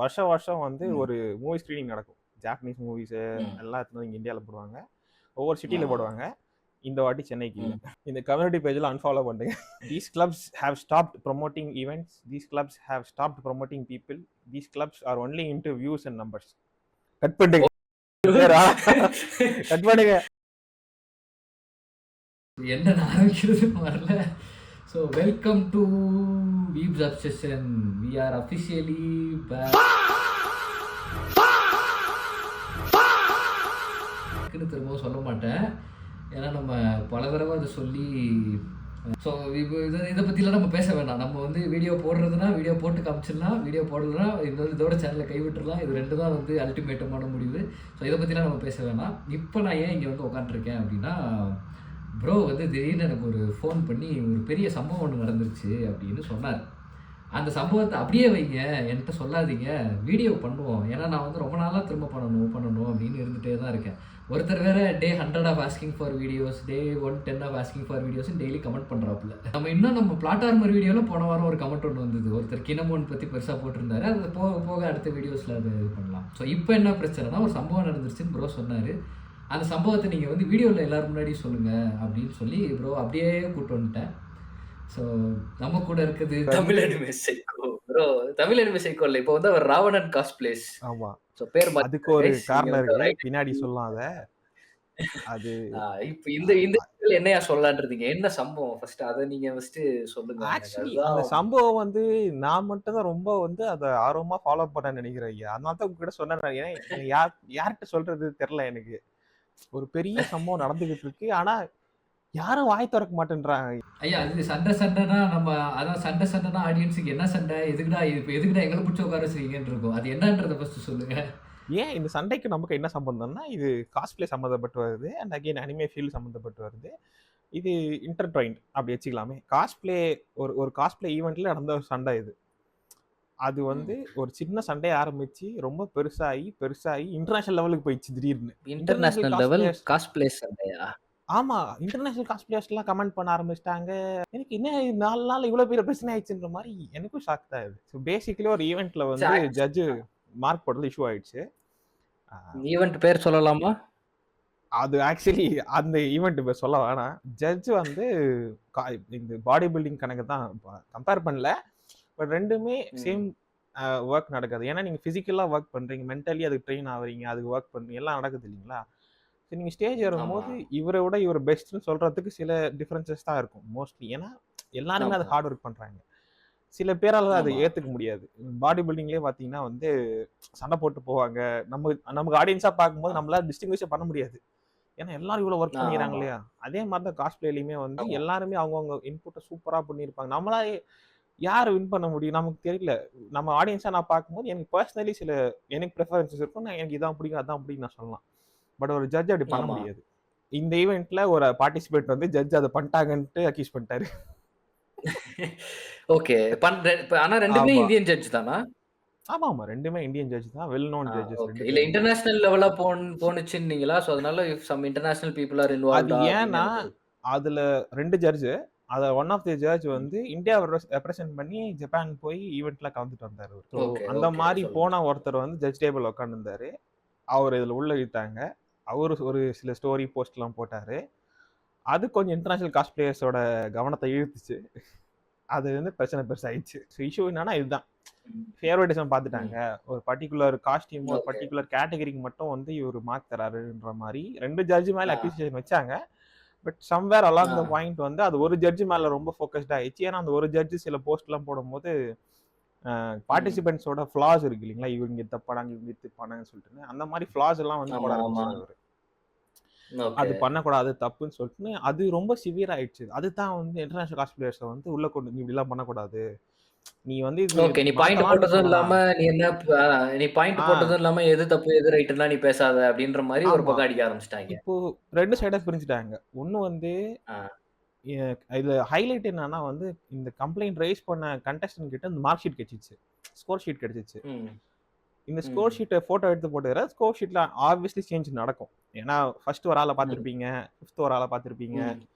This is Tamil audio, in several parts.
வருஷம் வருஷம் வந்து ம். ஒரு மூவி ஸ்க்ரீனிங் நடக்கும். ஜாப்பனீஸ் மூவிஸு ம். எல்லாம் எடுத்துட்டு வந்து இங்க இந்தியால போடுவாங்க. ஒவ்வொரு சிட்டில ஆமா. போடுவாங்க. இந்த வாட்டி சென்னைக்கு இல்ல. ம். இந்த கம்யூனிட்டி பேஜ்ல அன்ஃபாலோ பண்ணுங்க. These clubs have stopped promoting events. These clubs have stopped promoting people. These clubs are only into views and numbers. Cut பண்ணுங்க. கட் பண்ணுங்க. என்ன ஆரம்பிக்கிறதுன்னு வரல. So welcome to weebs obsession. We are officially back. திரும்பவும் சொல்ல மாட்டேன், ஏன்னா நம்ம பல தடவை அதை சொல்லி. ஸோ இப்போ இதை பற்றிலாம் நம்ம பேச வேண்டாம். நம்ம வந்து வீடியோ போடுறதுனா வீடியோ போட்டு காமிச்சிடலாம், வீடியோ போடலன்னா இதோட சேனலை கைவிட்டுறலாம். இது ரெண்டு தான் வந்து அல்டிமேட்டமான முடிவு. ஸோ இதை பற்றிலாம் நம்ம பேச வேணாம். இப்போ நான் ஏன் இங்கே வந்து உட்காந்துருக்கேன் அப்படின்னா, ப்ரோ வந்து திடீர்னு எனக்கு ஒரு ஃபோன் பண்ணி ஒரு பெரிய சம்பவம் ஒன்று நடந்துருச்சு அப்படின்னு சொன்னார். அந்த சம்பவத்தை அப்படியே வைங்க, என்கிட்ட சொல்லாதீங்க, வீடியோ பண்ணுவோம். ஏன்னா நான் வந்து ரொம்ப நாளாக திரும்ப பண்ணணும் அப்படின்னு இருந்துகிட்டே தான் இருக்கேன். ஒருத்தர் வேற day 100 off asking for videos, day 110 off asking for videos daily comment பண்ணுறாப்புல. நம்ம பிளாட் ஆர்மர் வீடியோவில் போன வாரம் ஒரு கமெண்ட் ஒன்று வந்தது. ஒருத்தர் கினமோன் பற்றி பெருசாக போட்டிருந்தாரு. அது போக போக அடுத்த வீடியோஸில் அது இது பண்ணலாம். ஸோ இப்போ என்ன பிரச்சனைனா, ஒரு சம்பவம் நடந்துருச்சுன்னு ப்ரோ சொன்னார். அந்த சம்பவத்தை நீங்கள் வந்து வீடியோவில் எல்லாரும் முன்னாடி சொல்லுங்கள் அப்படின்னு சொல்லி ப்ரோ அப்படியே கூப்பிட்டு வந்துட்டேன். ஸோ நம்ம கூட இருக்குது Tamil anime psycho. Bro Tamil anime psycho இல்லை, இப்போ வந்து அவர் ராவணன் காஸ்பிளேஸ். ஆமா. ஸோ பேர் அதுக்கு ஒரு காரணம் இருக்கு. பின்னாடி சொல்லலாம் அத. அது இப்போ இந்த என்னையா சொல்லலாம்னு இருக்கீங்க? என்ன சம்பவம் ஃபர்ஸ்ட் அத நீங்க ஃபர்ஸ்ட் சொல்லுங்க. ஆக்சுவலி அந்த சம்பவம் வந்து நான் மட்டும் தான் ரொம்ப வந்து அத ஆர்வமா ஃபாலோ பண்ண நினைக்கிறேன் ஐயா. அதனால தான் உங்ககிட்ட சொன்னேன். ஏன்னா யார்கிட்ட சொல்றது தெரியல எனக்கு. ஒரு பெரிய சம்பவம் நடந்துகிட்டு இருக்கு. ஆனா யாரும் வாய் திறக்க மாட்டேன்றாங்க. ஐயா அது சண்டைனா நம்ம அதான் சண்டைனா ஆடியன்ஸுக்கு என்ன சண்டை, எதுக்குடா எங்களை பிடிச்ச உட்கார வச்சிருக்கீங்கன்னு இருக்கும். அது என்னன்றதை ஃபர்ஸ்ட் சொல்லுங்க. ஏன் இந்த சண்டைக்கு நமக்கு என்ன சம்பந்தம்னா, இது காஸ்பிளே சம்மந்தப்பட்டு வருது. அண்ட் அகைன் அனிமே ஃபீல்ட் சம்மந்தப்பட்டு வருது. இது இன்டர்ட்வைன்ட் அப்படி வச்சுக்கலாமே. காஸ்பிளே ஒரு காஸ்பிளே ஈவெண்ட்ல நடந்த ஒரு சண்டை இது. அது வந்து ஒரு சின்ன சண்டையை ஆரம்பிச்சு ரொம்ப பெருசாகி இன்டர்நேஷனல் லெவலுக்கு போயிடுச்சு திடீர்னு. இன்டர்நேஷனல் லெவல் காஸ்பிளே சண்டையா? ஆமா. இன்டர்நேஷனல் காஸ்பிளேயர்ஸ்லாம் கமெண்ட் பண்ண ஆரம்பிச்சிட்டாங்க. எனக்கு என்ன 4 நாள்ல இவ்வளோ பெரிய பிரச்சனை ஆயிடுச்சுன்ற மாதிரி எனக்கும் ஷாக் தான் இது. ஸோ பேசிக்கலி ஒரு ஈவெண்ட்ல வந்து ஜட்ஜ் மார்க் போடுறது இஷ்யூ ஆயிடுச்சு. ஈவெண்ட் பேர் சொல்லலாமா? அது ஆக்சுவலி அந்த ஈவெண்ட் இப்போ சொல்ல வேணாம். ஜட்ஜ் வந்து இந்த பாடி பில்டிங் கணக்கு தான் கம்பேர் பண்ணல. பட் ரெண்டுமே சேம் ஒர்க் நடக்காது. ஏன்னா நீங்கள் ஃபிசிக்கலாக ஒர்க் பண்ணுறீங்க, மென்டலி அதுக்கு ட்ரெயின் ஆகுறீங்க, அதுக்கு ஒர்க் பண்ணுறீங்க, எல்லாம் நடக்குது இல்லைங்களா? ஸோ நீங்கள் ஸ்டேஜ் ஏறும்போது இவரை விட இவர் பெஸ்ட்னு சொல்கிறதுக்கு சில டிஃப்ரென்சஸ் தான் இருக்கும் மோஸ்ட்லி. ஏன்னா எல்லாருமே அதை ஹார்ட் ஒர்க் பண்ணுறாங்க. சில பேரால் அதை ஏற்றுக்க முடியாது. பாடி பில்டிங்லேயே பார்த்தீங்கன்னா வந்து சண்டை போட்டு போவாங்க. நமக்கு ஆடியன்ஸாக பார்க்கும்போது நம்மளால டிஸ்டிங்விஷே பண்ண முடியாது. ஏன்னா எல்லாரும் இவ்வளோ ஒர்க் பண்ணிக்கிறாங்க இல்லையா? அதே மாதிரி தான் காஸ்பிளேலையுமே வந்து எல்லாருமே அவங்கவுங்க இன்புட்டை சூப்பராக பண்ணியிருப்பாங்க. நம்மளால யார் வின் பண்ண முடியும் நமக்கு தெரியல. நம்ம ஆடியன்ஸாக நான் பார்க்கும்போது எனக்கு பர்சனலி எனக்கு ப்ரிஃபரன்சஸ் இருக்கும். எனக்கு இதான் பிடிக்கும், அதான் பிடிக்கும் நான் சொல்லலாம். பட் ஒரு ஜட்ஜ் அப்படி பண்ண முடியாது. இந்த ஈவெண்ட்ல ஒரு பார்ட்டிசிபேட் வந்து ஜட்ஜ் அதை பண்ணிட்டாங்கன்ட்டு அக்யூஸ் பண்ணிட்டாரு. ஓகே. ஆனா ரெண்டுமே இந்தியன் ஜட்ஜ் தானா? ஆமா. ரெண்டுமே இந்தியன் ஜட்ஜ் தான். Well known judges. ஓகே. இல்ல இன்டர்நேஷனல் லெவலா போனுச்சுன்னீங்களா? சோ அதனால சம் இன்டர்நேஷனல் பீப்பிள் ஆர் இன்வால்வ்டா? அது ஏன்னா அதுல 2 ஜட்ஜ். அத ஒன் ஆஃப் தி ஜட்ஜ் வந்து இந்தியாவை ரெப்ரசென்ட் பண்ணி ஜப்பான் போய் ஈவெண்ட்ல கலந்துட்டு வந்தாரு. ஸோ அந்த மாதிரி போன ஒருத்தர் வந்து ஜட்ஜ் டேபிள் உட்காந்துருந்தாரு. அவர் இதுல உள்ள இழுத்தாங்க. அவரு ஒரு சில ஸ்டோரி போஸ்ட்லாம் போட்டாரு. அது கொஞ்சம் இன்டர்நேஷனல் காஸ்பிளேயர்ஸோட கவனத்தை இழுத்துச்சு. அது வந்து பிரச்சனை பெருசாயிடுச்சு. ஸோ இஷ்யூ என்னன்னா இதுதான். ஃபேவரட்டிசம் பார்த்துட்டாங்க. ஒரு பர்டிகுலர் காஸ்டியூம், ஒரு பர்டிகுலர் கேட்டகரிக்கு மட்டும் வந்து இவர் மார்க் தராருன்ற மாதிரி 2 ஜட்ஜ் மேல அக்யூசேஷன் வச்சாங்க. But somewhere along the point வந்து அது ஒரு ஜட்ஜ் மேல ரொம்ப ஃபோக்கஸ்ட் ஆயிடுச்சு. ஏன்னா அந்த ஒரு ஜட்ஜ் சில போஸ்ட்லாம் போடும்போது பார்ட்டிசிபென்ட்ஸோட ஃபிளாஸ் இருக்கு இல்லைங்களா? இவங்க இது தப்பானாங்க, இவங்க இது தப்பானாங்கன்னு சொல்லிட்டு அந்த மாதிரி ஃபிளாஸ் எல்லாம் வந்து போட ஆரம்பிச்சாரு. அது பண்ணக்கூடாது, தப்புன்னு சொல்லிட்டு அது ரொம்ப சிவியர் ஆயிடுச்சு. அதுதான் வந்து இன்டர்நேஷனல் காஸ்பிளேயர்ஸை வந்து உள்ள கொண்டு நீ இப்படிலாம் பண்ணக்கூடாது. நீ வந்து ஓகே. நீ பாயிண்ட் போட்டதும் இல்லாம நீ பாயிண்ட் போட்டதும் இல்லாம எது தப்பு எது ரைட்னா நீ பேசாத அப்படின்ற மாதிரி ஒரு பக்கம் அடிக்க ஆரம்பிச்சிட்டாங்க. இப்போ 2 சைடா பிரிஞ்சுட்டாங்க. ஒண்ணு வந்து இதுல ஹைலைட் என்னன்னா வந்து இந்த கம்ப்ளைண்ட் ரைஸ் பண்ண கண்டஸ்டன்ட் கிட்ட இந்த மார்க் ஷீட் கிடைச்சிச்சு, ஸ்கோர் ஷீட் கிடைச்சிச்சு. இந்த ஸ்கோர் ஷீட்டை போட்டோ எடுத்து போட்டுக்கிற ஸ்கோர் ஷீட்ல ஆப்வியஸ்லி சேஞ்ச் நடக்கும். ஏன்னா ஃபர்ஸ்ட் ஒரு ஆளை பார்த்துருப்பீங்க, ஃபிஃப்த் ஒரு ஆளை பார்த்துருப்பீங்க.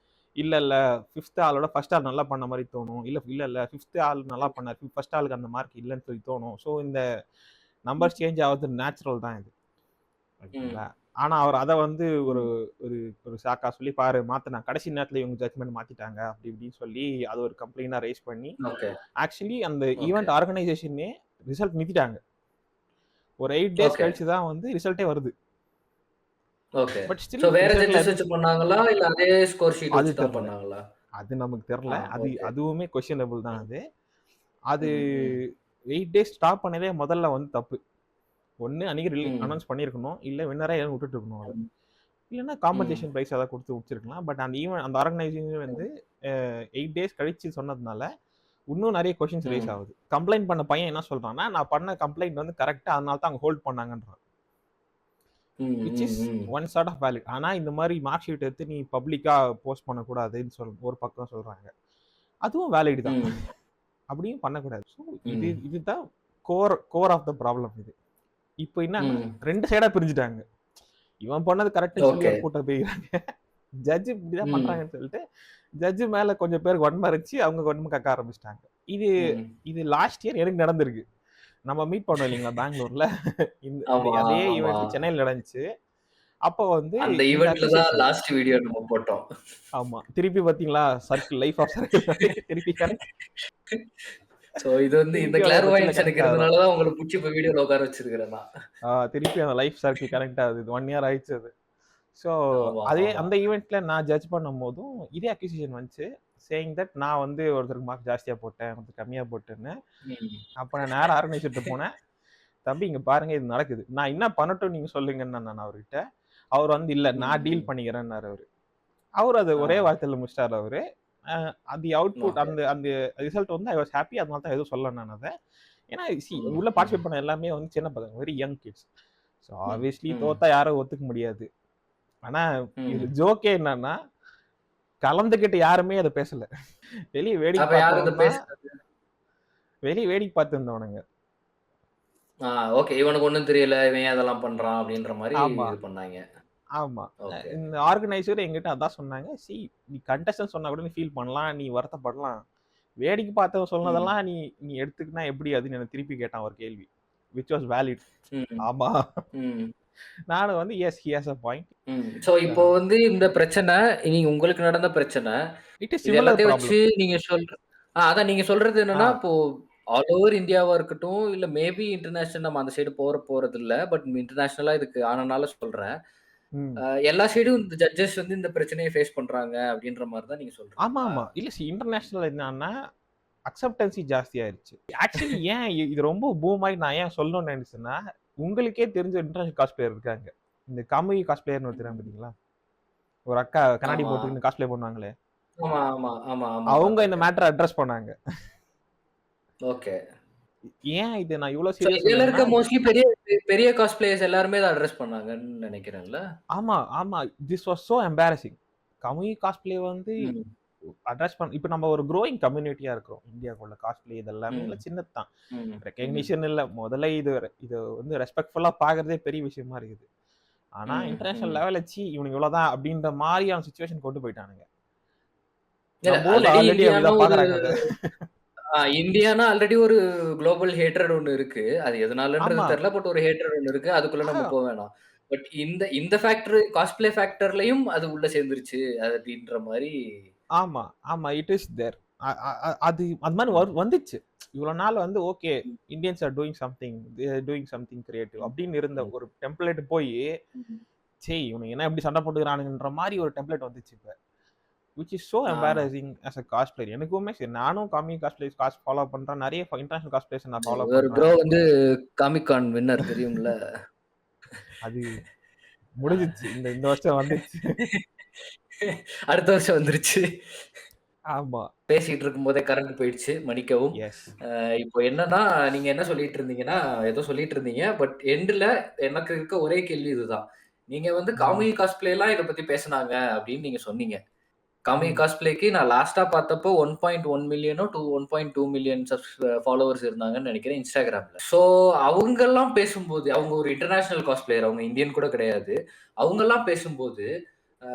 இல்ல ஃபிஃப்த் ஆளோட ஃபர்ஸ்ட் ஆள் நல்லா பண்ண மாதிரி தோணும். இல்ல ஃபிஃப்த் ஆள் நல்லா பண்ணார், ஃபர்ஸ்ட் ஆளுக்கு அந்த மார்க் இல்லைன்னு சொல்லி தோணும். ஸோ இந்த நம்பர்ஸ் சேஞ்ச் ஆகுது நேச்சுரல் தான் இது. ஓகேங்களா? ஆனா அவர் அத வந்து ஒரு ஒரு ஒரு சாக்கா சொல்லி பாரு மாத்துனா கடைசி நேரத்துல இவங்க ஜட்ஜ்மெண்ட் மாத்திட்டாங்க அப்படி இப்படின்னு சொல்லி அது ஒரு கம்ப்ளைண்டா ரைஸ் பண்ணி ஓகே. ஆக்சுவலி அந்த ஓகே. ஈவெண்ட் ஆர்கனைசேஷனே ரிசல்ட் நிறுத்திட்டாங்க. ஒரு 8 டேஸ் ஓகே. கழிச்சு தான் வந்து ரிசல்ட்டே வருது. ஓகே. பட் சோ ஸ்டில் வேற ரிசல்ட்ல ஜட்ஜஸ் வச்சு பண்ணாங்களா? இல்ல அதே ஸ்கோர் ஷீட் அது வச்சு தான் தெரியல. பண்ணாங்களா? அது நமக்கு தெரியல. அது ஓகே. அதுவுமே கொஸ்டினபிள் தான் அது. அது ம், ம், 8 டேஸ் ஸ்டாப் பண்ணதே முதல்ல வந்து தப்பு. ஒண்ணு அன்னைக்கு ம், அனௌன்ஸ் பண்ணியிருக்கணும். இல்ல வின்னரா எதுவும் விட்டுட்டு இருக்கணும் அத. ம், இல்லன்னா ம், காம்பன்சேஷன் பிரைஸ் ஏதாவது கொடுத்து முடிச்சிருக்கலாம். பட் அந்த அந்த ஆர்கனைசேஷன் வந்து 8 டேஸ் கழிச்சு சொன்னதுனால இன்னும் நிறைய கொஸ்டின்ஸ் ரைஸ் ம், ஆகுது. கம்ப்ளைண்ட் பண்ண பையன் என்ன சொல்றான்னா, நான் பண்ண கம்ப்ளைண்ட் வந்து கரெக்ட்டா அதனால தான் அவங்க ஹோல்ட் பண்ணாங்கன்றான். ம், விச் இஸ் ம், ஒன் சார்ட் ஆஃப் வேலிட். ஆனா இந்த மாதிரி மார்க் ஷீட் எடுத்து நீ பப்ளிக்கா போஸ்ட் பண்ணக்கூடாதுன்னு ஒரு பக்கம் சொல்றாங்க. அதுவும் வேலிட் தான். ம், அப்படியும் பண்ணக்கூடாது. ஸோ ம், இதுதான் கோர் ஆஃப் த ப்ராப்ளம் இது. இப்போ என்னன்னா ம். 2 சைடா பிரிஞ்சுட்டாங்க. இவன் பண்ணது கரெக்ட்னு சொல்லி ஓகே. ஒரு கூட்டம் போயிடுறாங்க. ஜட்ஜ் இப்படிதான் ம், பண்றாங்கன்னு சொல்லிட்டு ஜட்ஜ் மேல கொஞ்சம் பேர் வன்மரிச்சு அவங்க வன்மம் கக்க ஆரம்பிச்சிட்டாங்க. இது ம். இது லாஸ்ட் இயர் எனக்கு நடந்திருக்கு. நம்ம மீட் பண்ணோம் இல்லைங்களா பெங்களூர்ல. ஆமா, அதே ஆமா. ஈவெண்ட் சென்னையில் நடந்துச்சு. அப்போ வந்து அந்த இந்த ஈவென்ட்ல தான் அக்யூசேஷன் லாஸ்ட் வீடியோ நம்ம போட்டோம். ஆமா திருப்பி பாத்தீங்களா சர்க்கிள் லைஃப் ஆஃப் சர்க்கிள் திருப்பி கனெக்ட் சோ இது வந்து இந்த திருப்பி அந்த பிரச்சனை கிளார்வாயன்ஸ் எனக்கு கனெக்ட் ஆகுது. இருந்தனால தான் உங்கள புடிச்சு இப்ப வீடியோல உட்கார வச்சிருக்கிறேன் நான். திருப்பி அந்த லைஃப் சர்க்கிள் கனெக்ட் ஆகுது. இது 1 இயர் ஆயிடுச்சு அது. ஸோ ஆமா, அதே ஆமா. அந்த ஈவெண்ட்ல நான் ஜட்ஜ் பண்ணும்போதும் இதே அக்யூசியேஷன் வந்துச்சு. சேயிங் தட் நான் வந்து ஒருத்தருக்கு மார்க் ஜாஸ்தியா போட்டேன், ஒருத்தர் கம்மியா போட்டேன்னு. ம், அப்ப நான் நேரா ஆர்கனைசர்கிட்ட போனேன். தம்பி இங்க பாருங்க இது நடக்குது. நான் என்ன பண்ணட்டும் நீங்க சொல்லுங்கன்னு நான் அவர்கிட்ட. அவர் வந்து இல்ல ம், நான் டீல் ம். பண்ணிக்கிறேன்னாரு அவரு. அவரு அது ஆ, ஒரே வார்த்தையில முடிச்சிட்டாரு அவரு. அந்த அவுட்புட் ஓகே. அந்த அந்த ரிசல்ட் வந்து ஐ வாஸ் ஹாப்பி. அதனால தான் எதுவும் சொல்லல நான் அத. ஏன்னா ம், உள்ள ம், பார்ட்டிசிபேட் பண்ண எல்லாமே வந்து சின்ன பசங்க. Very young kids. ஸோ ம், ஆப்வியஸ்லி ம், தோத்தா யாரும் ஒத்துக்க முடியாது. ஆனா இதுல ம். ஜோக்கே என்னன்னா, கலந்துக்கிட்டு யாருமே அத பேசல. வெளிய வேடிக்கை அப்ப யார் இத பார்த்தவன் தான் பேசுனது? வெளிய வேடிக்கை பார்த்துருந்தவனுங்க. ஆ, ஓகே. இவனுக்கு ஒண்ணும் தெரியல. இவன் ஏன் இதெல்லாம் பண்றான் அப்படின்ற மாரி ஆமா, இது பண்ணாய்ங்க. ஆமா. ஓகே. இந்த ஆர்கனைசர் என்கிட்ட அதான் சொன்னாங்க. நீ கண்டஸ்டன்ட் சொன்னா கூட நீ ஃபீல் பண்ணலாம். நீ வருத்தப்படலாம். வேடிக்கை பார்த்தவன் ம், சொன்னதெல்லாம் நீ நீ எடுத்துக்கினா எப்படி அதுன்னு என்ன திருப்பி கேட்டான் ஒரு கேள்வி. Which was valid. ம், ஆமா. ம், நானும் வந்து yes he has a point. ம். சோ இப்போ வந்து இந்த பிரச்சனை, நீங்க உங்களுக்கு நடந்த பிரச்சனை, இட் இஸ் இது சிமிலர் எல்லாத்தையும் வச்சு ப்ராப்ளம். நீங்க அதான் நீங்க சொல்றது ஆ. என்னன்னா, இப்போ ஆல் ஓவர் இந்தியாவா இருக்கட்டும், இல்ல மேபி இன்டர்நேஷனல் நம்ம அந்த சைடு போறதில்ல. பட் இன்டர்நேஷனலா இதுக்கு ஆனனால சொல்றேன். ம். எல்லா சைடும் இந்த ஜட்ஜஸ் வந்து இந்த பிரச்சனைய ஃபேஸ் பண்றாங்க அப்படின்ற மாரி தான் நீங்க சொல்றீங்களா? ஆமாமா. இல்ல இன்டர்நேஷனல் என்னன்னா அக்செப்டன்சி ஜாஸ்தியாயிருச்சு. ஆக்சுவலி ஏன் இது ரொம்ப பூம் ஆயி நான் ஏன் சொல்லணும்னு நினைச்சேன்னா, உங்களுக்கே தெரிஞ்ச இன்டர்நேஷனல் காஸ்பிளேயர் இருக்காங்க. இந்த காமுகி காஸ்பிளேயர்ன்னு ஒருத்தர் இருக்காங்க பார்த்தீங்களா? ஒரு அக்கா கண்ணாடி ஆமா. போட்டுக்கின்னு காஸ்பிளே பண்ணுவாங்களே. ஆமா, ஆமா, ஆமா, ஆமா. அவங்க இந்த பார்த்துருக்கேன். மேட்டர அட்ரஸ் பண்ணாங்க. ஓகே. ஏன் இது நான் இவ்ளோ சோ சீரியஸா இதுல சொல்றேன்னா இருக்க மோஸ்ட்லி பெரிய பெரிய காஸ்பிளேயர்ஸ் எல்லாருமே இத அட்ரஸ் பண்ணாங்கன்னு நெனைக்கிறேன்ல? ஆமா, ஆமா. This was so embarrassing. காமுகி காஸ்பிளே வந்து ம். இப்ப நம்ம ஒரு குரோயிங் கம்யூனிட்டியா இருக்கிறோம். இந்தியாக்குள்ள காஸ்பிளே இது எல்லாமே ம். எல்லாம் சின்னது தான். ம். ம். ரெகக்னிஷன் இல்ல. முதல்ல இது வந்து ரெஸ்பெக்ட்ஃபுல்லா பார்க்கிறதே பெரிய விஷயமா இருக்குது. ஆனா ம். இன்டர்நேஷனல் ம். லெவல்ல இவனுங்க இவ்வளவுதான் அப்படின்ற மாதிரியான சிச்சுவேஷன் கொண்டு போயிட்டானுங்க. இல்ல நம்ம ஊர்ல ஆல்ரெடி ஆல்ரெடி இந்தியான்னா அப்படிதான் ஒரு பாக்குறாங்க அத. இந்தியான்னா ஆல்ரெடி ஒரு குளோபல் ஹேட்ரட் ஒண்ணு இருக்கு. அது எதனாலன்றது ஆமா. தெரியல. பட் ஒரு ஹேட்ரட் ஒண்ணு இருக்கு. அதுக்குள்ள நம்ம ஆ, போ வேணாம். பட் இந்த இந்த ஃபேக்டர் காஸ்ப்ளே ஃபேக்டர்லயும் அது உள்ள சேர்ந்துருச்சு. அது அப்படின்ற மாரி. ஆமா, ஆமா. It is there. அது அது மாரி ம். வந்துச்சு. இவ்வளவு நாள் வந்து ஓகே ம். Indians are doing something. They are doing something creative ம். அப்படின்னு இருந்த ம். ஒரு டெம்ப்ளேட் போய் ம். இவனுங்க என்ன இப்படி சண்டை போட்டுக்கிறானுங்கன்ற மாரி ஒரு டெம்ப்ளேட் வந்துச்சு இப்ப. Which is so ah. Embarrassing as a cosplayer. எனக்குமே சரி நானும் காமி காஸ்பிளேயர்ஸ் ஃபாலோ பண்றேன். நிறைய இன்டர்நேஷனல் காஸ்பிளேயர்ஸ் நான் ஃபாலோ ஒரு ப்ரோ பண்றேன். வந்து காமிக் கான் வின்னர் தெரியும்ல? அது முடிஞ்சிச்சு. இந்த இந்த வருஷம் வந்துச்சு. அடுத்த வருஷம் வந்துருச்சு. ஆமா. பேசிட்டு இருக்கும்போதே கரண்ட் போயிடுச்சு. மன்னிக்கவும். எஸ். இப்போ என்னன்னா, நீங்க என்ன சொல்லிட்டு இருந்தீங்கன்னா, ஏதோ சொல்லிட்டு இருந்தீங்க. பட் எண்டுல எனக்கு இருக்க ஒரே கேள்வி இதுதான். நீங்க வந்து ம். காமிக் காஸ்ப்ளேலாம் இத பத்தி பேசுனாங்க அப்படின்னு நீங்க சொன்னீங்க. காமிக் ம். காஸ்ப்ளேக்கு நான் லாஸ்ட்டா பார்த்தப்போ 1.1 மில்லியனோ 1.2 மில்லியன் ஃபாலோவர்ஸ் இருந்தாங்கன்னு நெனைக்கிறேன் Instagramல. ஸோ அவங்கலாம் பேசும்போது, அவங்க ஒரு இன்டர்நேஷனல் காஸ்ப்ளேயர். அவங்க இந்தியன் கூட கிடையாது. அவங்கலாம் பேசும்போது, அ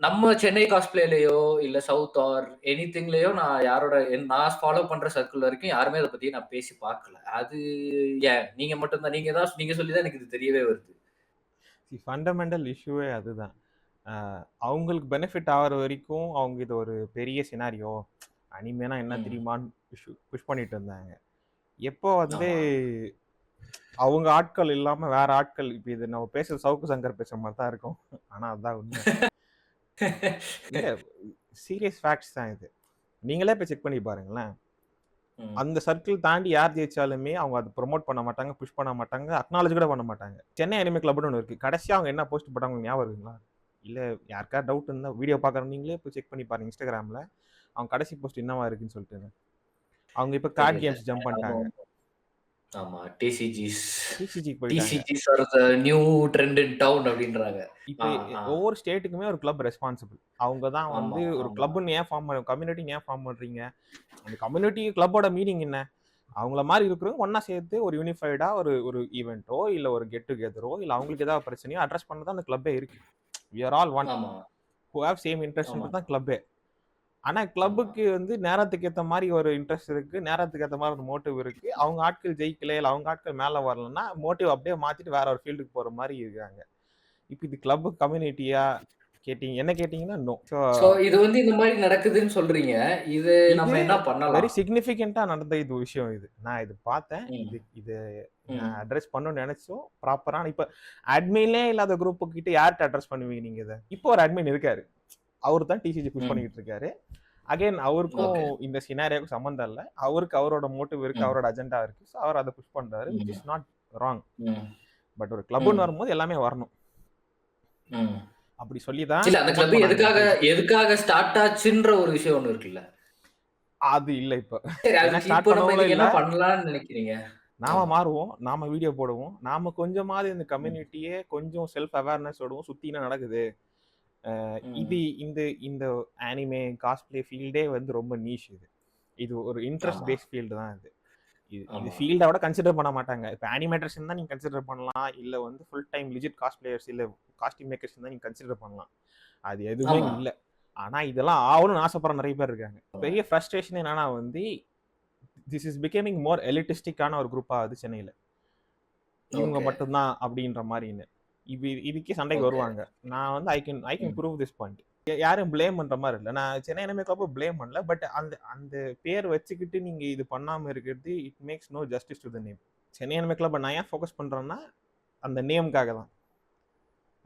நம்ம சென்னை காஸ்பிளேலயோ இல்ல சவுத் ஆர் எனிதிங்லயோ நான் நான் ஃபாலோ பண்ற சர்க்கிள் வரைக்கும் யாருமே அத பத்தி நான் பேசி பார்க்கல. அது ஏன்? நீங்க மட்டும் தான் நீங்க சொல்லி தான் எனக்கு இது தெரியவே வருது. ஃபண்டமெண்டல் இஷ்யூவே அதுதான். அவங்களுக்கு பெனிஃபிட் ஆகுற வரைக்கும் அவங்க இது ஒரு பெரிய சினாரியோ அனிமேனா என்ன ம். தெரியுமான்னு புஷ் பண்ணிட்டு இருந்தாங்க. எப்போ வந்து ஆமா. அவங்க ஆட்கள் இல்லாம வேற ஆட்கள், இப்ப இது நம்ம பேசுற சவுக்கு சங்கர் பேசுற மாதிரி தான் இருக்கும். ஆனா அதான் உண்மை. இல்ல, சீரியஸ் ஃபேக்ட்ஸ் தான் இது. நீங்களே போய் செக் பண்ணி பாருங்களேன். ம். அந்த சர்க்கிள் தாண்டி யார் ஜெயிச்சாலுமே அவங்க அதை ப்ரொமோட் பண்ண மாட்டாங்க, புஷ் பண்ண மாட்டாங்க, அக்னாலஜ் கூட பண்ண மாட்டாங்க. சென்னை அனிமே கிளப்னு ஒன்று இருக்கு. கடைசியா அவங்க என்ன போஸ்ட் போட்டாங்க ஞாபகம் இருக்குங்களா? இல்ல யாருக்கா டவுட் இருந்தா வீடியோ பார்க்குற நீங்களே போய் செக் பண்ணி பாருங்க இன்ஸ்டாகிராம்ல. அவங்க கடைசி போஸ்ட் என்னவா இருக்குன்னு சொல்லிட்டு. அவங்க இப்ப கார்ட் தெரியல. கேம்ஸ் ஜம்ப் பண்ணிட்டாங்க. ஆமா. TCGs டிசிஜிக்கு போயிட்டாங்க. TCGs R the new trend in down அப்படின்றாங்க. இப்போ ஆ, ஆ. ஒவ்வொரு ஸ்டேட்டுக்குமே ஒரு கிளப் ரெஸ்பான்சிபிள். அவங்க தான் ஆமா, வந்து ஒரு ஆமா. கிளப்னு ஏன் ஃபார்ம் பண்ண கம்யூனிட்டி ஏன் ஃபார்ம் பண்றீங்க? அந்த கம்யூனிட்டி கிளப்போட மீனிங் என்ன? அவங்கள மாதிரி இருக்கிறவங்க ஒண்ணா சேர்த்து ஒரு யூனிஃபைடா ஒரு ஒரு ஈவென்ட்டோ இல்ல ஒரு கெட் டுகெதரோ இல்ல அவங்களுக்கு ஏதாவது பிரச்சனையோ அட்ரஸ் பண்ண தான் அந்த கிளப்பே இருக்கு. வி ஆர் ஆல் ஒன் ஆமா, ஹூ ஹேவ் சேம் ஆமா, இன்ட்ரெஸ்ட்ன்றது தான் கிளப்பே. ஆனா ஆமா. கிளப்புக்கு வந்து நேரத்துக்கு ஏத்த மாதிரி ஒரு இன்ட்ரெஸ்ட் இருக்கு, நேரத்துக்கு ஏத்த மாதிரி ஒரு மோட்டிவ் இருக்கு. அவங்க ஆட்கள் ஜெயிக்கல இல்ல அவங்க ஆட்கள் மேல வரலன்னா மோட்டிவ் அப்படியே மாத்திட்டு வேற ஒரு ஃபீல்டுக்கு போற மாதிரி இருக்காங்க. இப்ப இது கிளப் கம்யூனிட்டியா கேட்டீங்க, என்ன கேட்டீங்கன்னா நோ. ஸோ சோ இது வந்து இந்த மாரி நடக்குதுன்னு சொல்றீங்க. இது இது நம்ம என்ன வெரி பண்ணலாம்? சிக்னிஃபிகண்டா நடந்த இது விஷயம் இது. நான் இது பார்த்தேன். ம், இது நான் ம். அட்ரஸ் பண்ணணும்னு நினைச்சோம். ப்ராப்பரான இப்ப அட்மினே இல்லாத குரூப் கிட்ட யார்ட்ட அட்ரஸ் பண்ணுவீங்க நீங்க இத? இப்போ ஒரு அட்மின் இருக்காரு. அவரு தான் டிசிஜி புஷ் ம். பண்ணிட்டு இருக்காரு. அகைன் அவருக்கும் ஓகே. இந்த சினாரியோக்கும் சம்மந்தம் இல்ல. அவருக்கு அவரோட மோட்டிவ் இருக்கு, ம், அவரோட அஜெண்டா இருக்கு. ஸோ அவர் அத புஷ் பண்றாரு. விச் ம், இஸ் நாட் ராங். ம், பட் ஒரு கிளப்ன்னு ம், வரும்போது எல்லாமே வரணும். ம். அப்படி சொல்லி தான் இல்ல அந்த ப்ரமோட் கிளப் பண்ணாங்க எதுக்காக பேஜ். எதுக்காக ஸ்டார்ட் ஆச்சுன்ற ஒரு விஷயம் ஒண்ணு இருக்குல்ல. அது இல்ல இப்ப. சரி ஏன்னா அதுக்கு ஸ்டார்ட் இப்போ நம்ம பண்ணவங்களும் இதுக்கு இல்ல. என்ன பண்ணலாம்னு நினைக்கிறீங்க? நாம ஆமா. மாறுவோம். நாம வீடியோ போடுவோம். நாம கொஞ்சமாவது இந்த ம், கம்யூனிட்டியே கொஞ்சம் செல்ஃப் அவேர்னஸ் ஓடுவோம். சுத்தி என்ன நடக்குது? இது ம். இந்த இந்த அனிமே, காஸ்ப்ளே ஃபீல்டே வந்து ரொம்ப நீஷ் இது. இது ஒரு இன்ட்ரெஸ்ட் ஆமா, பேஸ்ட் ஃபீல்டு தான் இது. இது ஆமா. ஃபீல்ட விட கன்சிடர் பண்ண மாட்டாங்க. இப்ப அனிமேட்டர்ஸ் தான் நீங்க கன்சிடர் பண்ணலாம். இல்ல வந்து ஃபுல் டைம் லெஜிட் காஸ்ப்ளேயர்ஸ் இல்ல காஸ்டியூம் மேக்கர்ஸ் தான் நீங்க கன்சிடர் பண்ணலாம். அது எதுவுமே ஆமா. இல்ல. ஆனா இதெல்லாம் ஆவணும்னு ஆசைப்படுற நெறைய பேர் இருக்காங்க. ஆமா. பெரிய ஃப்ரஸ்ட்ரேஷன் என்னன்னா வந்து திஸ் இஸ் பிகமிங் மோர் எலிட்டிஸ்டிக்கான ஒரு குரூப்பா ஆகுது சென்னையில. இவங்க ஓகே, மட்டும் தான் அப்படின்ற மாரின்னு. இதுக்கே சண்டைக்கு ஓகே. வருவாங்க. நான் வந்து I can hmm, prove this point. யாரும் ப்ளேம் பண்ற மாரி இல்ல. நான் சென்னை எனிமே கிளப்ப ப்ளேம் பண்ணல. பட் அந்த அந்த பேர் வச்சுக்கிட்டு நீங்க இது பண்ணாம இருக்கிறது it makes no justice to the name. Chennai anime கிளப்ப நான் ஏன் ஃபோக்கஸ் பண்றேன்னா, அந்த நேம்க்காக தான்.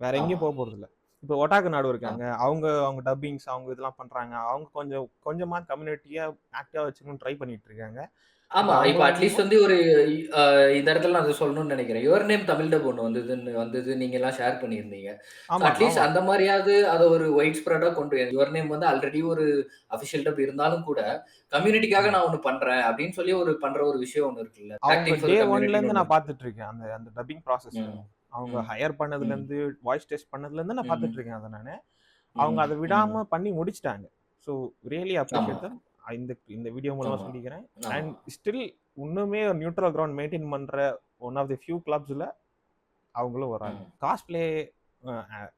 வேற ஆமா. எங்கேயும் போறதில்ல. இப்போ ஒட்டாக்கு நாடு ஆ. இருக்காங்க. அவங்க டப்பிங்ஸ் அவங்க இதெல்லாம் பண்றாங்க. அவங்க கொஞ்சமா கம்யூனிட்டியா ஆக்டிவா வச்சுக்கணும்னு ட்ரை பண்ணிட்டு இருக்காங்க. இப்ப ஆமா. அவங்க இப்ப அட்லீஸ்ட் வரும்போது வந்து ஒரு அ இந்த இடத்துல நான் அத சொல்லணும்னு நெனைக்கிறேன். யுவர் நேம் தமிழ் டப் ஒண்ணு வந்தது நீங்கலாம் ஷேர் பண்ணியிருந்தீங்க. ஸோ ஆமா, அட்லீஸ்ட் ஆமா. அந்த மாரியாவது அத ஒரு வைட் ஸ்ப்ரெட்டா யுவர் நேம் வந்து ஆல்ரெடி ஒரு அஃபிஷியல் டப் இருந்தாலும் கூட, கம்யூனிட்டிக்காக ம். நான் ஒண்ணு பண்றேன் அப்படின்னு சொல்லி பண்ற ஒரு விஷயம் ஒண்ணு இருக்குல்ல. அவங்க ஆக்டிங் ஃபார் டே த 1ல கம்யூனிட்டின்னு இருந்து ஒண்ணு நான் இருக்கு. பார்த்துட்டு இருக்கேன். அந்த அந்த டப்பிங் ப்ராசஸ. ம். அவங்க ம். ஹையர் ம். பண்ணதுலேருந்து, வாய்ஸ் டெஸ்ட் பண்ணதுலேருந்து நான் ம். பார்த்துட்டு இருக்கேன் அத நானு. அவங்க ம். அத ம். விடாம பண்ணி முடிச்சுட்டாங்க. ஸோ ரியலி ஆமா, அப்ரிஷியேட் தெம். இந்த இந்த வீடியோ மூலமா ஆமா, சொல்லிக்கிறேன். ஆமா. அண்ட் ஸ்டில் இன்னுமே ஒரு நியூட்ரல் கிரவுண்ட் மெயின்டெயின் பண்ற ஒன் ஆஃப் தி ஃபியூ கிளப்ஸ்ல அவங்களும் ஒரு ஆள். ம். காஸ்ப்ளே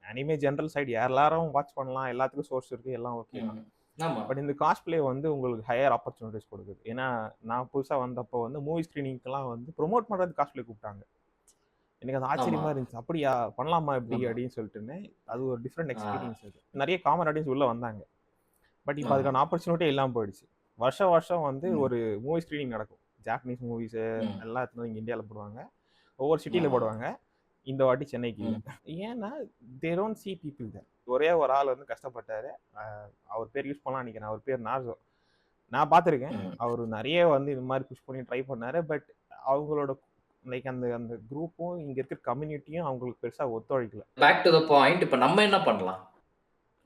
அனிமே ஜெனரல் சைடு எல்லாரும் வாட்ச் பண்ணலாம். எல்லாத்துக்கும் சோர்ஸ் இருக்கு. எல்லாம் ஓகே தான். ம். ஆமா. பட் இந்த காஸ்ப்ளே வந்து உங்களுக்கு ஹையர் ஆப்பர்ச்சுனிட்டிஸ் கொடுக்குது. ஏன்னா நான் புதுசா வந்தப்போ வந்து மூவி ஸ்கிரீனிங்க்குலாம் வந்து ப்ரோமோட் பண்றதுக்கு காஸ்ப்ளே கூப்பிட்டாங்க. எனக்கு அது ஆமா, ஆச்சரியமா இருந்துச்சு. அப்படியா? பண்ணலாமா இப்படி? ஆமா. அப்படின்னு சொல்லிட்டுன்னு. அது ஒரு டிஃப்ரெண்ட் ஆ. எக்ஸ்பீரியன்ஸ் அது. நெறைய காமன் ஆடியன்ஸ் உள்ள வந்தாங்க. பட் இப்ப ஆமா. அதுக்கான ஆப்பர்ச்சுனிட்டியே இல்லாம போயிடுச்சு. வருஷம் வருஷம் வந்து ம். ஒரு மூவி ஸ்கிரீனிங் நடக்கும். ஜாப்பனீஸ் மூவிஸு ம். எல்லாம் எடுத்துட்டு வந்து இங்க இந்தியால போடுவாங்க. ஒவ்வொரு சிட்டில ஆமா. போடுவாங்க. இந்த வாட்டி சென்னைக்கு இல்ல. ம். ஏன்னா தே டோன்ட் சீ பீப்பிள் தேர். ஒரே ஒரு ஆள் வந்து கஷ்டப்பட்டாரு. அ அவர் பேர் யூஸ் பண்ணலாம்னு நெனைக்கிறேன். அவர் பேர் நாசோ. நான் பார்த்துருக்கேன். ம். அவரு நெறைய வந்து இது மாரி புஷ் பண்ணி ட்ரை பண்ணாரு. பட் அவங்களோட லைக் அந்த அந்த குரூப்பும், இங்க இருக்கிற கம்யூனிட்டியும் அவங்களுக்கு பெருசா ஒத்துழைக்கல. Back to the point. இப்ப நம்ம என்ன பண்ணலாம்?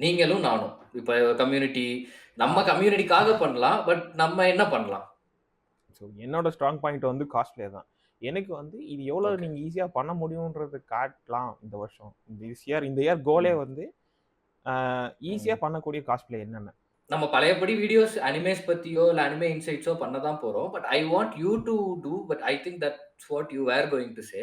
நீங்களும் நானும். இப்ப கம்யூனிட்டி ஆ. நம்ம கம்யூனிட்டிக்காக பண்ணலாம். பட் நம்ம என்ன பண்ணலாம்? ஸோ என்னோட ஸ்ட்ராங் பாயிண்ட் வந்து காஸ்ட்லியே தான். எனக்கு வந்து இது எவ்வளோ ஓகே. நீங்க ஈஸியா பண்ண முடியும்ன்றது காட்டலாம் இந்த வருஷம். இந்த இயர் கோலே ம். வந்து ஈஸியா ம். பண்ணக்கூடிய காஸ்ட்லே என்னென்ன? நம்ம பழையபடி வீடியோஸ் அனிமேஸ் பத்தியோ, இல்ல அனிமே இன்சைட்ஸோ பண்ண தான் போறோம். But I want you to do but I think that's what you were going to say.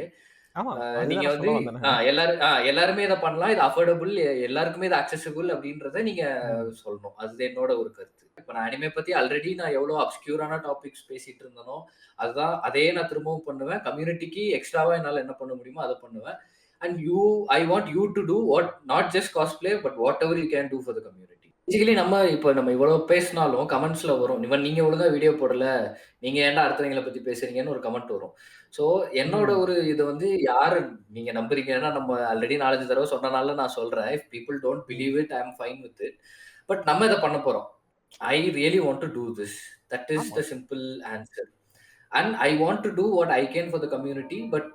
ஆமா. அதுதான் நீங்க நான் வந்து சொல்ல வந்தேன் நானு. எல்லாருமே இத பண்ணலாம். இது அஃபோர்டபுள். எல்லாருக்குமே இது அக்சஸிபிள் அப்படின்றத நீங்க ம். சொல்லணும். அது என்னோட ஒரு கருத்து. இப்ப நான் அனிமே பத்தி ஆல்ரெடி நான் எவ்வளோ அப்ஸ்க்யூரான டாபிக்ஸ் பேசிட்டு இருந்தேனோ, அதுதான் அதே நான் திரும்பவும் பண்ணுவேன். கம்யூனிட்டிக்கு எக்ஸ்ட்ராவா என்னால என்ன பண்ண முடியுமோ அத பண்ணுவேன். And I want you to do not just cosplay but whatever you can do for the community. Basically நம்ம இவ்வளவு பேசினாலும் கமெண்ட்ஸ்ல வரும். இவன் நீங்க ஒழுங்கா வீடியோ போடல. நீங்க ஏன்டா அடுத்தவங்கள பத்தி பேசுறீங்கன்னு ஒரு கமெண்ட் வரும். சோ என்னோட ம். ஒரு இது வந்து யாரு நீங்க நம்புறீங்கன்னா நம்ம ஆல்ரெடி 4, 5 தடவ சொன்னனால நான் சொல்றேன். If people don't hmm. Believe it I am fine with it. But நம்ம இத பண்ண போறோம். I really want to do this. That is ஆமா. The simple answer. And I want to do what I can for the community. But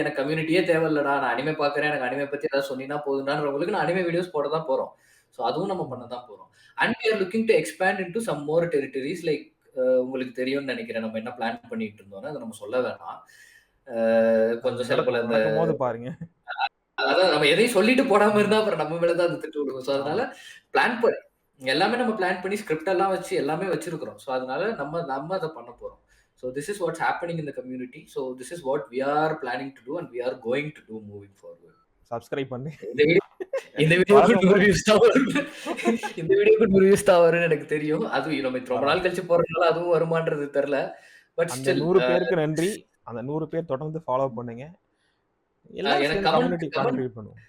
எனக்கு கம்யூனிட்டியே தேவையில்லடா. நான் அனிமே பார்க்குறேன். எனக்கு அனிமே பத்தி ஏதாவது சொன்னீங்கன்னா போதும்டான்றவங்களுக்கு நான் அனிமே வீடியோஸ் போட தான் போறோம். சோ அதுவும் நம்ம பண்ண ம். தான் போறோம். And we are looking to expand into some more territories like உங்களுக்கு தெரியும்னு நினைக்கிறேன். நம்ம என்ன பிளான் பண்ணிட்டு இருந்தோம்னு அத நம்ம சொல்ல வேணாம். அது கொஞ்சம் சில பல இந்த நடக்கும்போது பாருங்க. அதான் நம்ம எதையும் சொல்லிட்டு போடாம ம். இருந்தா அப்புறம் நம்ம மேல தான் அது திட்டு விழுகும். சோ அதனால ஆமா. பிளான் பண்ணி எல்லாமே நம்ம பிளான் பண்ணி ஸ்கிரிப்ட் எல்லாம் வச்சு எல்லாமே வச்சிருக்கிறோம். சோ அதனால நம்ம நம்ம அத பண்ண போறோம். So this is what's happening in the community. So this is what we are planning to do and we are going to do moving forward. Subscribe பண்ணி இந்த வீடியோ இந்த வீடியோக்கு வழக்கம் 100 போல வியூஸ் தான் வரும். இந்த வீடியோக்கு 100 வியூஸ் தான் வரும்னு எனக்கு தெரியும். அதுவும் நம்ம ரொம்ப நாள் வராது. கழிச்சு போடுறதுனால அதுவும் வருமான்றது தெரியல. பட் அந்த ஸ்டில் 100 பேருக்கு நன்றி. அந்த 100 பேர் தொடர்ந்து ஃபாலோ பண்ணுங்க. எல்லாரும் எனக்கு சேர்ந்து கம்யூனிட்டி கான்ட்ரிபியூட் பண்ணுவோம்.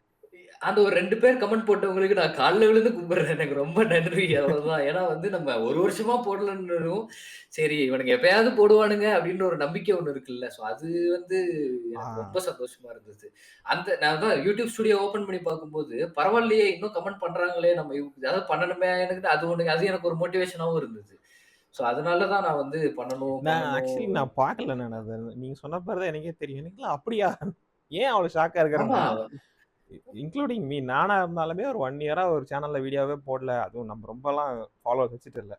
அந்த ஒரு 2 பேர் கமெண்ட் போட்டவங்களுக்கு நான் கால்ல விழுந்து கும்பிடுறேன். எனக்கு ரொம்ப நன்றி. அவ்வளவுதான். ஏன்னா வந்து நம்ம 1 வருஷமா போடலன்னாலும், சரி இவனுங்க எப்பயாவது போடுவானுங்க அப்டின்ற ஒரு நம்பிக்கை ஒண்ணு இருக்குல்ல. சோ அது வந்து ஆ. எனக்கு ரொம்ப சந்தோஷமா இருந்தது. நான் தான் யூடியூப் ஸ்டுடியோ ஓப்பன் பண்ணி பார்க்கும்போது, பரவாயில்லையே இன்னும் கமெண்ட் பண்றாங்களே! நம்ம ஏதாவது பண்ணணுமே எனக்கு அது எனக்கு ஒரு மோட்டிவேஷனாவும் இருந்தது. சோ அதனால தான் நான் வந்து பண்ணணும். நான் பார்க்கல நானு அத. நீங்க சொன்ன பிறகு தான் எனக்கே தெரியும். எனக்கெல்லாம் அப்படியா? ஏன் அவ்வளோ ஷாக்கா ஆமா. இருக்கிறேன்னா, இன்க்ளூடிங் மீ நானா இருந்தாலுமே ஒரு 1 இயரா ஒரு சேனல்ல வீடியோவே போடல. அதுவும் நம்ம ரொம்பலாம் ஃபாலோவர்ஸ் வச்சுட்டு இல்ல.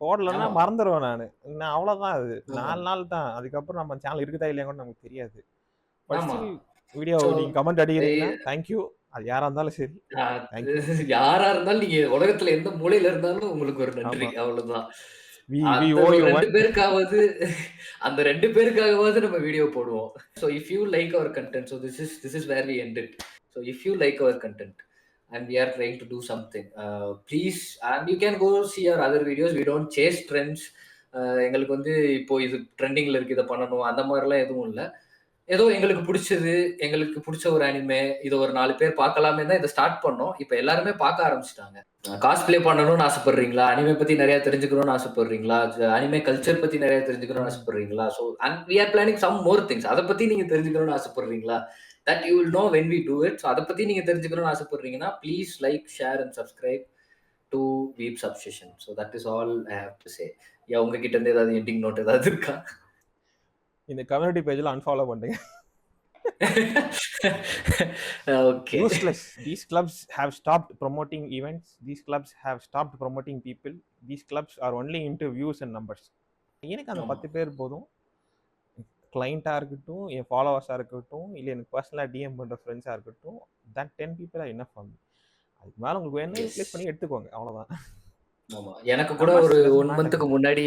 போடலன்னா ஆமா. மறந்துருவேன் நானு. நான் அவ்வளோதான் அது. ஆமா. 4 நாள் தான். அதுக்கப்புறம் நம்ம சேனல் இருக்குதா இல்லையான்னு கூட நமக்கு தெரியாது. பட் ஆமா. ஸ்டில் வீடியோ சோ நீங்க கமெண்ட் அடிக்கிறீங்கன்னா, தேங்க் யூ. அது யாரா இருந்தாலும் சரி. Thank you. யாரா இருந்தாலும் நீங்க உலகத்துல எந்த மூலையில இருந்தாலும் உங்களுக்கு ஒரு நன்றி. ஆமா. அவ்வளவுதான். வி அந்த ஓ ஒரு யூ 2 ஒன். பேருக்காவது அந்த 2 பேருக்காகவாவது நம்ம வீடியோ போடுவோம். So if you like our content, so this is where we end it. So if you like our content and we are trying to do something, please and you can go see our other videos. We don't chase trends. எங்களுக்கு வந்து இப்போ இது ட்ரெண்டிங்ல இருக்கு இத பண்ணணும் அந்த மாரிலாம் எதுவும் இல்ல. ஏதோ எங்களுக்கு புடிச்சது, எங்களுக்கு புடிச்ச ஒரு அனிமே, இத ஒரு 4 பேர் பார்க்கலாமே தான் இத ஸ்டார்ட் பண்ணோம். இப்ப எல்லாருமே பார்க்க ஆரம்பிச்சுட்டாங்க. காஸ்ப்ளே பண்ணணும்னு ஆசைப்படுறீங்களா? அனிமே பத்தி நெறைய தெரிஞ்சுக்கணும்னு ஆசைப்படுறீங்களா? அனிமே கல்ச்சர் பத்தி நெறைய தெரிஞ்சுக்கணும்னு ம். ஆசைப்படுறீங்களா? So and we are planning some more things. அத பத்தி நீங்க தெரிஞ்சுக்கணும்னு ஆசைப்படுறீங்களா? That you will know when we do it. So அத பத்தி நீங்க தெரிஞ்சுக்கணும்னு ஆசைப்படுறீங்கன்னா, please like, share and subscribe to weebs obsession. So that is all I have to say. உங்ககிட்ட இருந்து ஏதாவது எண்டிங் நோட் ஏதாவது இருக்கா? இந்த கம்யூனிட்டி பேஜ்ல அன்ஃபாலோ பண்ணுங்க. Okay. Useless. These clubs have stopped promoting events. These clubs have stopped promoting people. These clubs are only into views and numbers. எனக்கு அந்த ஆமா. 10 பேர் போதும். கிளையண்ட்டா இருக்கட்டும், என் ஃபாலோவர்ஸா இருக்கட்டும், இல்ல எனக்கு பர்சனலா டிஎம் பண்ற ஃப்ரெண்ட்ஸா இருக்கட்டும், that 10 people are enough for me. அதுக்கு மேல உங்களுக்கு வேணும்னா எஸ். யூட்டிலைஸ் பண்ணி எடுத்துக்கோங்க. அவ்வளவுதான். ஆமா. எனக்கு கூட நம்பர்ஸ் ஒரு டசன்ட் 1 மேட்டர். மந்த்துக்கு முன்னாடி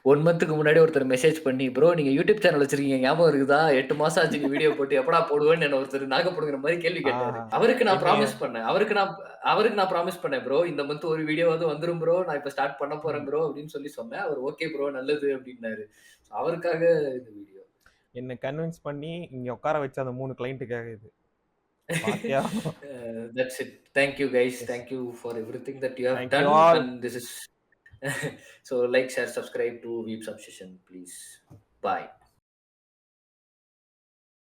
1 மந்த்துக்கு முன்னாடி ஒருத்தர் மெசேஜ் பண்ணி, "ப்ரோ நீங்க யூடியூப் சேனல் வச்சிருக்கீங்க ஞாபகம் இருக்குதா? 8 மாசம் ஆச்சுங்க வீடியோ போட்டு எப்படா போடுவேன்னு" என்ன ஒருத்தர் நாகப்படுங்கிற மாரி கேள்வி கேட்டாரு. ஆஹா. அவருக்கு நான் என்னைய ப்ராமிஸ் பண்ணேன். ப்ராமிஸ் பண்ணேன், "ப்ரோ இந்த மந்த் ஒரு வீடியோவாவது வந்துரும் ப்ரோ. நான் இப்ப ஸ்டார்ட் பண்ண போறேன் ம். ப்ரோ" அப்படின்னு சொல்லி சொன்னேன். அவர் ஓகே ப்ரோ நல்லது அப்படின்னாரு. அவருக்காக இந்த வீடியோ. என்ன கன்வின்ஸ் பண்ணி இங்க உட்கார வச்ச அந்த 3 கிளையண்ட்டுக்காக இது. பாத்தே ஆகணும். That's it. Thank you guys. Yes. Thank you for everything that you have thank you done all. and this is so like, share, subscribe to Veeps Obsession, please. Bye.